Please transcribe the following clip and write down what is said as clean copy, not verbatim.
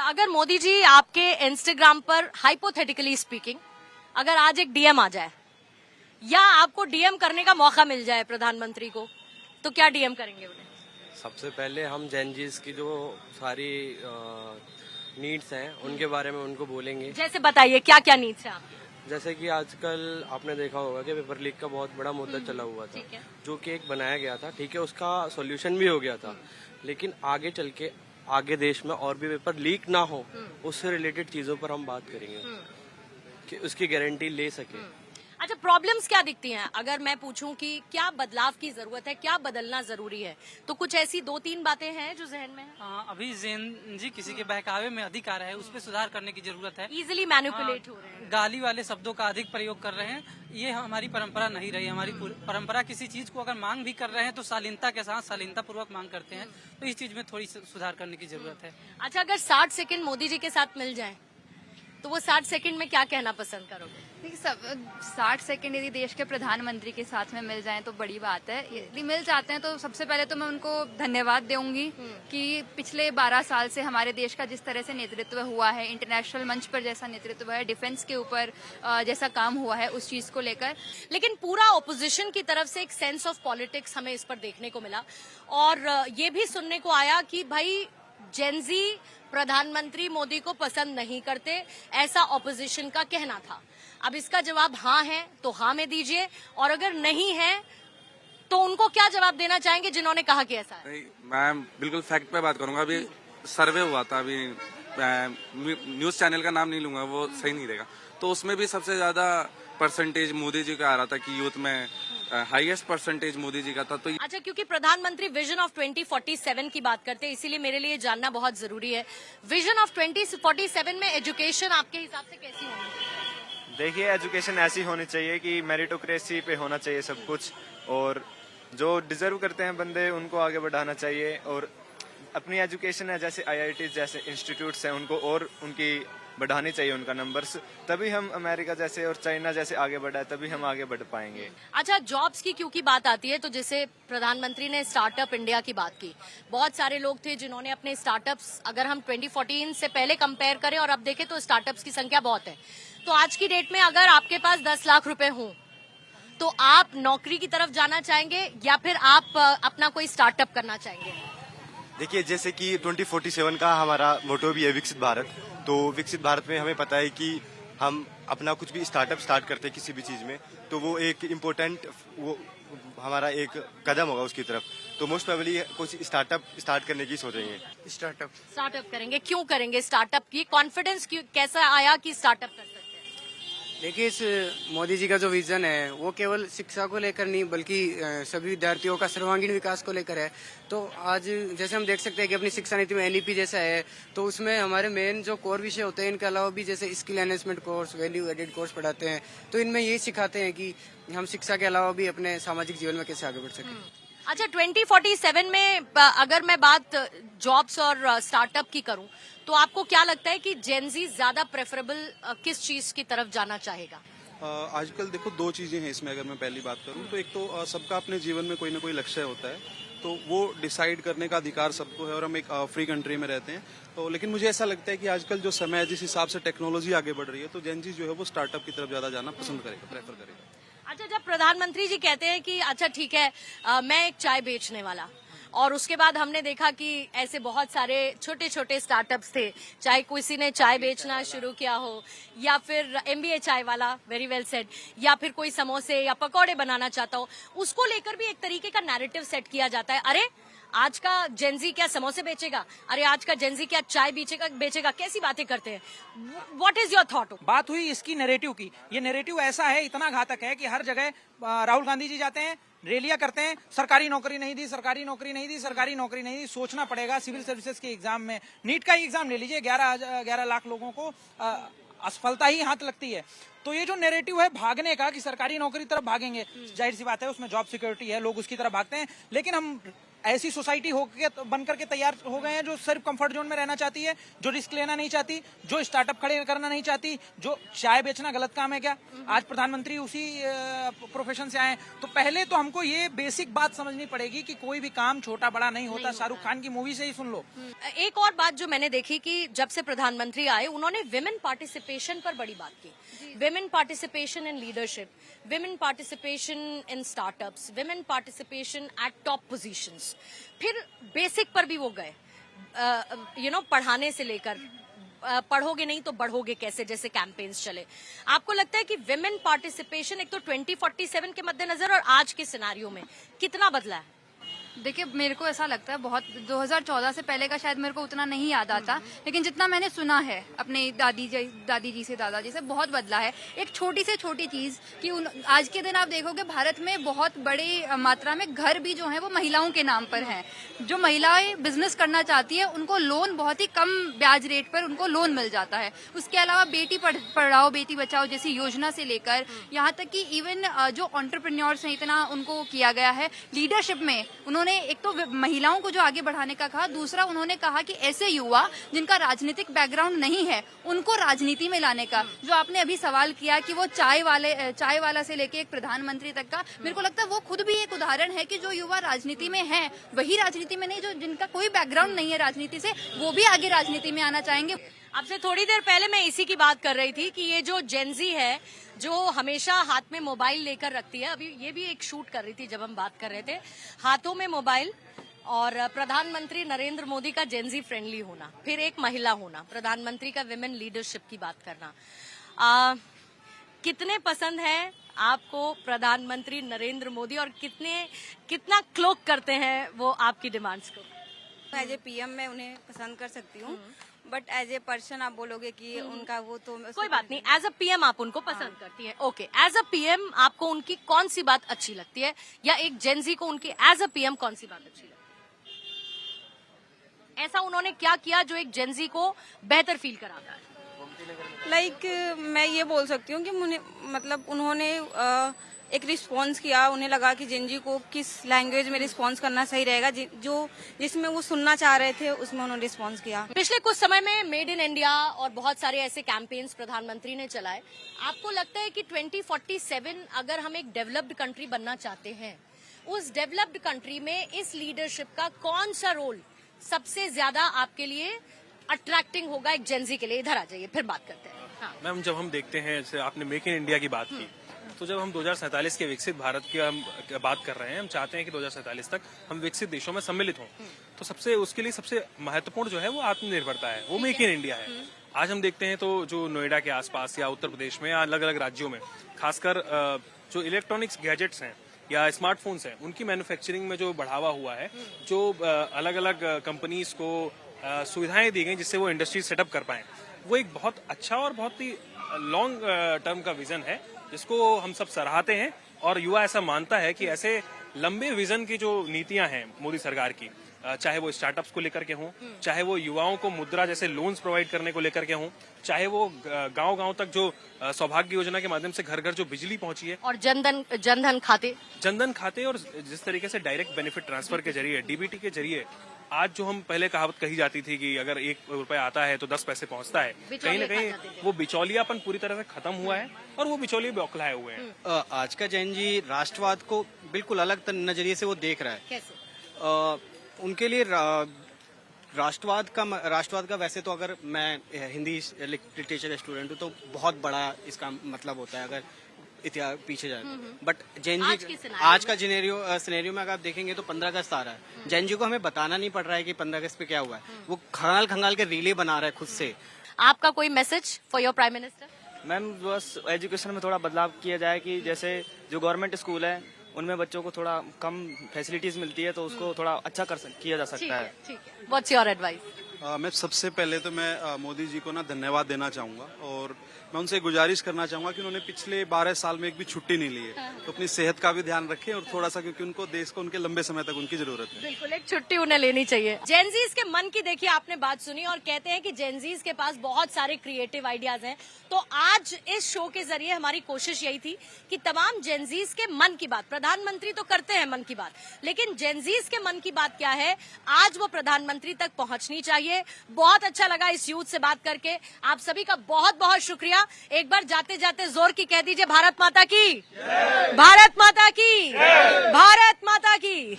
अगर मोदी जी आपके इंस्टाग्राम पर हाइपोथेटिकली स्पीकिंग अगर आज एक डीएम आ जाए या आपको डीएम करने का मौका मिल जाए प्रधानमंत्री को, तो क्या डीएम करेंगे उन्हें? सबसे पहले हम जेनजीज की जो सारी नीड्स हैं उनके बारे में उनको बोलेंगे। जैसे बताइए क्या क्या नीड्स है आपकी? जैसे कि आजकल आपने देखा होगा कि पेपर लीक का बहुत बड़ा मुद्दा चला हुआ था, ठीक है। जो कि एक बनाया गया था, ठीक है, उसका सॉल्यूशन भी हो गया था, लेकिन आगे चल के आगे देश में और भी पेपर लीक ना हो, उससे रिलेटेड चीजों पर हम बात करेंगे कि उसकी गारंटी ले सके। अच्छा, प्रॉब्लम्स क्या दिखती हैं? अगर मैं पूछूं कि क्या बदलाव की जरूरत है, क्या बदलना जरूरी है, तो कुछ ऐसी 2-3 बातें हैं जो जहन में है? अभी जेन जी किसी के बहकावे में अधिक आ रहा है, उस पर सुधार करने की जरूरत है। इजिली मैनिपुलेट हो रहे हैं। गाली वाले शब्दों का अधिक प्रयोग कर रहे हैं, ये हमारी परंपरा नहीं रही। हमारी परंपरा किसी चीज को अगर मांग भी कर रहे हैं तो शालीनता के साथ शालीनता पूर्वक मांग करते हैं, तो इस चीज में थोड़ी सुधार करने की जरूरत है। अच्छा, अगर 60 सेकंड मोदी जी के साथ मिल जाए तो वो 60 सेकंड में क्या कहना पसंद करोगे? देखिए, सब 60 सेकंड यदि देश के प्रधानमंत्री के साथ में मिल जाएं तो बड़ी बात है। यदि मिल जाते हैं तो सबसे पहले तो मैं उनको धन्यवाद दूंगी कि पिछले 12 साल से हमारे देश का जिस तरह से नेतृत्व हुआ है, इंटरनेशनल मंच पर जैसा नेतृत्व है, डिफेंस के ऊपर जैसा काम हुआ है, उस चीज को लेकर। लेकिन पूरा ऑपोजिशन की तरफ से एक सेंस ऑफ पॉलिटिक्स हमें इस पर देखने को मिला और ये भी सुनने को आया कि भाई जेनजी प्रधानमंत्री मोदी को पसंद नहीं करते, ऐसा ऑपोजिशन का कहना था। अब इसका जवाब हाँ है तो हाँ में दीजिए, और अगर नहीं है तो उनको क्या जवाब देना चाहेंगे जिन्होंने कहा कि ऐसा है? मैं बिल्कुल फैक्ट पे बात करूंगा। अभी सर्वे हुआ था, अभी न्यूज चैनल का नाम नहीं लूंगा, वो सही नहीं रहेगा, तो उसमें भी सबसे ज्यादा परसेंटेज मोदी जी का आ रहा था कि यूथ में हाईएस्ट परसेंटेज मोदी जी का था। तो अच्छा, क्योंकि प्रधानमंत्री विजन ऑफ 2047 की बात करते हैं, इसीलिए मेरे लिए जानना बहुत जरूरी है, विजन ऑफ 2047 में एजुकेशन आपके हिसाब से कैसी होनी चाहिए? देखिए, एजुकेशन ऐसी होनी चाहिए कि मेरिटोक्रेसी पे होना चाहिए सब कुछ, और जो डिजर्व करते हैं बंदे उनको आगे बढ़ाना चाहिए, और अपनी एजुकेशन है जैसे आईआईटी जैसे इंस्टीट्यूट्स हैं उनको और उनकी बढ़ानी चाहिए उनका नंबर्स, तभी हम अमेरिका जैसे और चाइना जैसे आगे बढ़ा है, तभी हम आगे बढ़ पाएंगे। अच्छा, जॉब्स की क्योंकि बात आती है तो जैसे प्रधानमंत्री ने स्टार्टअप इंडिया की बात की, बहुत सारे लोग थे जिन्होंने अपने स्टार्टअप्स, अगर हम 2014 से पहले कंपेयर करें और अब देखें तो स्टार्टअप्स की संख्या बहुत है। तो आज की डेट में अगर आपके पास 10 लाख रुपए हों तो आप नौकरी की तरफ जाना चाहेंगे या फिर आप अपना कोई स्टार्टअप करना चाहेंगे? देखिए, जैसे कि 2047 का हमारा मोटो भी है विकसित भारत, तो विकसित भारत में हमें पता है कि हम अपना कुछ भी स्टार्टअप स्टार्ट करते हैं किसी भी चीज में, तो वो एक इम्पोर्टेंट वो हमारा एक कदम होगा उसकी तरफ। तो मोस्ट प्रोबेबली कुछ स्टार्टअप स्टार्ट करने की सोचेंगे। स्टार्टअप करेंगे? क्यों करेंगे स्टार्टअप? की कॉन्फिडेंस कैसा आया कि स्टार्टअप कर सकते हैं? देखिए, इस मोदी जी का जो विजन है वो केवल शिक्षा को लेकर नहीं बल्कि सभी विद्यार्थियों का सर्वांगीण विकास को लेकर है। तो आज जैसे हम देख सकते हैं कि अपनी शिक्षा नीति में एनईपी जैसा है, तो उसमें हमारे मेन जो कोर विषय होते हैं, इनके अलावा भी जैसे skill enhancement course, value added course पढ़ाते हैं, तो इनमें यही सिखाते हैं कि हम शिक्षा के अलावा भी अपने सामाजिक जीवन में कैसे आगे बढ़ सकें। अच्छा, 2047 में अगर मैं बात जॉब्स और स्टार्टअप की करूं तो आपको क्या लगता है कि जेनजी ज्यादा प्रेफरेबल किस चीज की तरफ जाना चाहेगा? आजकल देखो, दो चीजें हैं इसमें। अगर मैं पहली बात करूं तो एक तो सबका अपने जीवन में कोई ना कोई लक्ष्य होता है, तो वो डिसाइड करने का अधिकार सबको है, और हम एक फ्री कंट्री में रहते हैं। तो लेकिन मुझे ऐसा लगता है कि आजकल जो समय है, जिस हिसाब से टेक्नोलॉजी आगे बढ़ रही है, तो जेनजी जो है वो स्टार्टअप की तरफ ज्यादा जाना पसंद करेगा, प्रेफर करेगा। अच्छा, जब प्रधानमंत्री जी कहते हैं कि अच्छा ठीक है, मैं एक चाय बेचने वाला, और उसके बाद हमने देखा कि ऐसे बहुत सारे छोटे छोटे स्टार्टअप्स थे, चाहे किसी ने चाय बेचना शुरू किया हो या फिर एमबीए चाय वाला, वेरी वेल सेड, या फिर कोई समोसे या पकौड़े बनाना चाहता हो, उसको लेकर भी एक तरीके का नैरेटिव सेट किया जाता है। अरे आज का जेनजी क्या समोसे बेचेगा, अरे आज का जेनजी क्या चाय बेचेगा, कैसी बातें करते हैं। What is your thought? बात हुई इसकी नैरेटिव की। ये नैरेटिव ऐसा है, इतना घातक है कि हर जगह राहुल गांधी जी जाते हैं, रैलियां करते हैं, सरकारी नौकरी नहीं दी, सरकारी नौकरी नहीं दी, सरकारी नौकरी नहीं दी। सोचना पड़ेगा, सिविल सर्विसेज के एग्जाम में, नीट का ही एग्जाम ले लीजिए, 11 लाख लोगों को असफलता ही हाथ लगती है। तो ये जो नैरेटिव है भागने का कि सरकारी नौकरी तरफ भागेंगे, जाहिर सी बात है उसमें जॉब सिक्योरिटी है, लोग उसकी तरफ भागते हैं। लेकिन हम ऐसी सोसाइटी बन करके तैयार हो गए हैं जो सिर्फ कंफर्ट जोन में रहना चाहती है, जो रिस्क लेना नहीं चाहती, जो स्टार्टअप खड़े करना नहीं चाहती, जो चाय बेचना गलत काम है क्या? आज प्रधानमंत्री उसी प्रोफेशन से आए हैं। तो पहले तो हमको ये बेसिक बात समझनी पड़ेगी कि कोई भी काम छोटा बड़ा नहीं होता। शाहरुख खान की मूवी से ही सुन लो। एक और बात जो मैंने देखी कि जब से प्रधानमंत्री आए उन्होंने विमेन पार्टिसिपेशन पर बड़ी बात की। Women participation in leadership, women participation in startups, women participation eight top positions. फिर बेसिक पर भी वो गए, पढ़ाने से लेकर पढ़ोगे नहीं तो बढ़ोगे कैसे जैसे कैंपेन्स चले। आपको लगता है कि विमेन पार्टिसिपेशन एक तो 2047 के मद्देनजर और आज के सिनारियो में कितना बदला है? देखिए, मेरे को ऐसा लगता है बहुत 2014 से पहले का शायद मेरे को उतना नहीं याद आता, लेकिन जितना मैंने सुना है अपने दादी जी से दादाजी से, बहुत बदला है। एक छोटी से छोटी चीज कि आज के दिन आप देखोगे भारत में बहुत बड़ी मात्रा में घर भी जो है वो महिलाओं के नाम पर हैं। जो महिलाएं बिजनेस करना चाहती है उनको लोन बहुत ही कम ब्याज रेट पर उनको लोन मिल जाता है। उसके अलावा बेटी पढ़ाओ बेटी बचाओ जैसी योजना से लेकर यहाँ तक कि इवन जो एंटरप्रेन्योर्स हैं इतना उनको किया गया है। लीडरशिप में उन्होंने एक तो महिलाओं को जो आगे बढ़ाने का कहा, दूसरा उन्होंने कहा कि ऐसे युवा जिनका राजनीतिक बैकग्राउंड नहीं है उनको राजनीति में लाने का। जो आपने अभी सवाल किया कि वो चाय वाला से लेके एक प्रधानमंत्री तक का, मेरे को लगता है वो खुद भी एक उदाहरण है कि जो युवा राजनीति में है वही राजनीति में नहीं, जो जिनका कोई बैकग्राउंड नहीं है राजनीति से, वो भी आगे राजनीति में आना चाहेंगे। आपसे थोड़ी देर पहले मैं इसी की बात कर रही थी कि ये जो जेनजी है जो हमेशा हाथ में मोबाइल लेकर रखती है, अभी ये भी एक शूट कर रही थी जब हम बात कर रहे थे, हाथों में मोबाइल और प्रधानमंत्री नरेंद्र मोदी का जेनजी फ्रेंडली होना, फिर एक महिला होना, प्रधानमंत्री का विमेन लीडरशिप की बात करना। कितने पसंद है आपको प्रधानमंत्री नरेंद्र मोदी और कितना क्लोक करते हैं वो आपकी डिमांड्स को? एज ए पीएम मैं उन्हें पसंद कर सकती हूँ, बट एज ए पर्सन आप बोलोगे कि उनका वो तो कोई बात नहीं। एज अ पीएम आप उनको पसंद करती हैं, ओके। एज अ पीएम आपको उनकी कौन सी बात अच्छी लगती है, या एक जेनजी को उनकी एज अ पीएम कौन सी बात अच्छी लगती है? ऐसा उन्होंने क्या किया जो एक जेनजी को बेहतर फील कराता है? मैं ये बोल सकती हूँ कि मतलब उन्होंने एक रिस्पॉन्स किया, उन्हें लगा कि जेनजी को किस लैंग्वेज में रिस्पॉन्स करना सही रहेगा, जिसमें वो सुनना चाह रहे थे उसमें उन्होंने रिस्पॉन्स किया। पिछले कुछ समय में मेड इन इंडिया और बहुत सारे ऐसे कैंपेन्स प्रधानमंत्री ने चलाए। आपको लगता है कि 2047 अगर हम एक डेवलप्ड कंट्री बनना चाहते हैं, उस डेवलप्ड कंट्री में इस लीडरशिप का कौन सा रोल सबसे ज्यादा आपके लिए अट्रैक्टिंग होगा एक जेनजी के लिए? इधर आ जाइए, फिर बात करते हैं। हाँ। मैम, जब हम देखते हैं, जैसे आपने मेक इन इंडिया की बात की, तो जब हम 2047 के विकसित भारत की हम बात कर रहे हैं, हम चाहते हैं कि 2047 तक हम विकसित देशों में सम्मिलित हों, तो उसके लिए सबसे महत्वपूर्ण जो है वो आत्मनिर्भरता है, वो मेक इन इंडिया है। आज हम देखते हैं तो जो नोएडा के आसपास या उत्तर प्रदेश में या अलग अलग राज्यों में, खासकर जो इलेक्ट्रॉनिक्स गैजेट्स हैं या स्मार्टफोन्स हैं, उनकी मैन्युफैक्चरिंग में जो बढ़ावा हुआ है, जो अलग अलग कंपनीज को सुविधाएं दी गई जिससे वो इंडस्ट्री सेटअप कर पाए, वो एक बहुत अच्छा और बहुत ही लॉन्ग टर्म का विजन है जिसको हम सब सराहते हैं। और युवा ऐसा मानता है कि ऐसे लंबे विजन की जो नीतियां हैं मोदी सरकार की, चाहे वो स्टार्टअप्स को लेकर के हों, चाहे वो युवाओं को मुद्रा जैसे लोन्स प्रोवाइड करने को लेकर के हों, चाहे वो गांव-गांव तक जो सौभाग्य योजना के माध्यम से घर घर जो बिजली पहुंची है, और जनधन खाते और जिस तरीके से डायरेक्ट बेनिफिट ट्रांसफर के जरिए, डीबीटी के जरिए, आज जो हम पहले कहावत कही जाती थी कि अगर 1 रुपया आता है तो 10 पैसे पहुंचता है, कहीं ना कहीं वो बिचौलियापन पूरी तरह से खत्म हुआ है और वो बिचौलिए बौखलाए हुए हैं। आज का जैन जी राष्ट्रवाद को बिल्कुल अलग नजरिए से वो देख रहा है। कैसे? उनके लिए राष्ट्रवाद का वैसे तो अगर मैं हिंदी लिटरेचर का स्टूडेंट हूँ तो बहुत बड़ा इसका मतलब होता है अगर इतिहास पीछे जाए, बट जैन जी आज का सिनेरियो में अगर आप देखेंगे तो 15 अगस्त आ रहा है। जैन जी को हमें बताना नहीं पड़ रहा है कि 15 अगस्त पे क्या हुआ है, वो खंगाल के रीले बना रहा है खुद से। आपका कोई message for your prime minister? Ma'am, बस एजुकेशन में थोड़ा बदलाव किया जाए कि जैसे जो गवर्नमेंट स्कूल है उनमें बच्चों को थोड़ा कम फैसिलिटीज मिलती है तो उसको थोड़ा अच्छा किया जा सकता है। ठीक है। What's your advice? मैं सबसे पहले तो मैं मोदी जी को ना धन्यवाद देना चाहूंगा और मैं उनसे गुजारिश करना चाहूंगा कि उन्होंने पिछले 12 साल में एक भी छुट्टी नहीं ली है, तो अपनी सेहत का भी ध्यान रखें और थोड़ा सा, क्योंकि उनको देश को उनके लंबे समय तक उनकी जरूरत है। बिल्कुल एक छुट्टी उन्हें लेनी चाहिए। जेनजीज के मन की देखिए आपने बात सुनी और कहते हैं कि जेनजीज के पास बहुत सारे क्रिएटिव आइडियाज हैं। तो आज इस शो के जरिए हमारी कोशिश यही थी कि तमाम जेनजीज के मन की बात, प्रधानमंत्री तो करते हैं मन की बात, लेकिन जेनजीज के मन की बात क्या है आज वो प्रधानमंत्री तक पहुंचनी चाहिए। बहुत अच्छा लगा इस यूथ से बात करके। आप सभी का बहुत बहुत शुक्रिया। एक बार जाते जाते जोर की कह दीजिए भारत माता की, भारत माता की, भारत माता की।